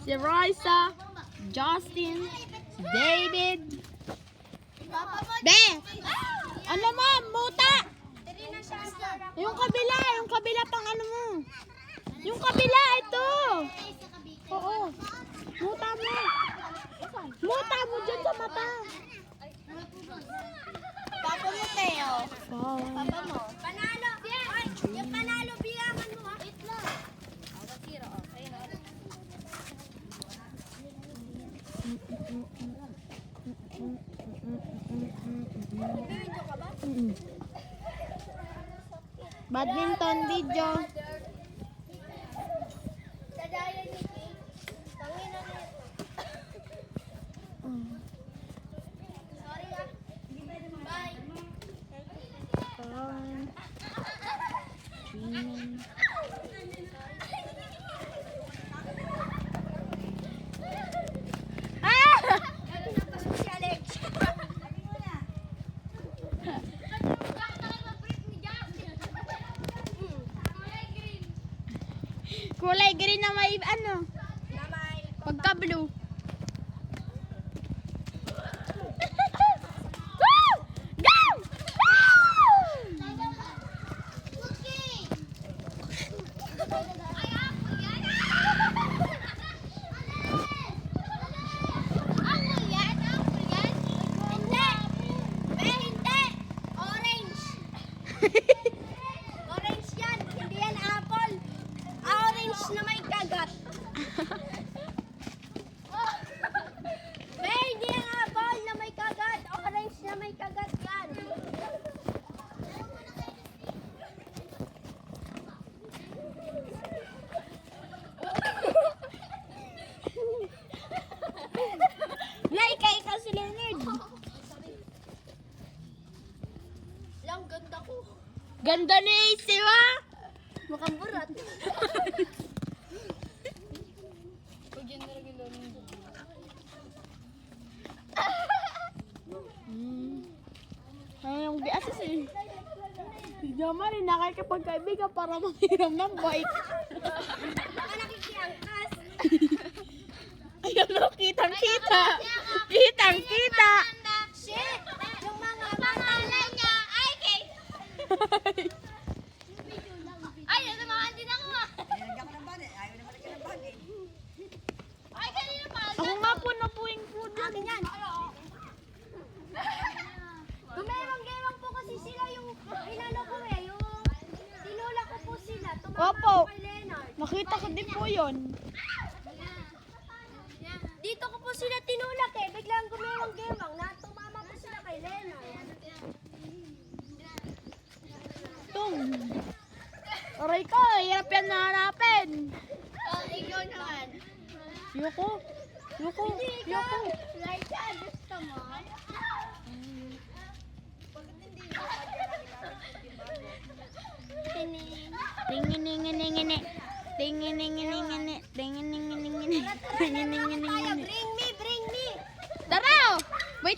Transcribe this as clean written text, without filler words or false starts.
si Raisa, Justin, si David. Be! Ano mo? Muta! Yung kabila pang ano mo. Yung kabila, ito. Oo. Muta mo. Muta mo dyan sa mata. Papa mo, Teo. Wow. Papa mo. Panalo. Yung panalo, bilangan mo, ha? Itlog. Zero. Ayun, Video ka ba? Badminton video. Sa daya ni King. Tangina na ito. Sorry, ha? Bye. Si Alex. Kulay green na may ano, pagka blue. Woo! Go! Orange yan, hindi yan apple. Orange na may kagat. Hindi yan apple na may kagat. Orange na may kagat yan. Laika, ikaw si Leonard. Lang ganda ko. Ganda ni Ace, ha? Mukhang burat. Ay, yung di-assist eh. Si Jama rin nakikipagkaibigan para manghiram ng bike. Baka nakikiangkas. Ayun o, kitang-kita. Kitang-kita. Shit! Yung mga pangalan niya ay kay... Ay, natamaan din ako ah. Ay, kanina pa. Ako nga po napuwing po dun. Akin yan. Gumewang-gewang po kasi sila yung inano ko eh. Yung tinula ko po sila. Tumama Opo. ako kay Leonard. Nakita ko din po yun. Dito ko po sila tinulak eh. Biglang gumewang-gewang na tumama po sila kay Leonard. Tung. Aray ko, hirap yan nahanapin. Oh, ikaw naman. Yoko. Yoko. Yoko. Like that, gusto mo? Tining. Tingin-tingin-tingin. Tingin-tingin-tingin. Tingin-tingin-tingin. Tingin-tingin-tingin.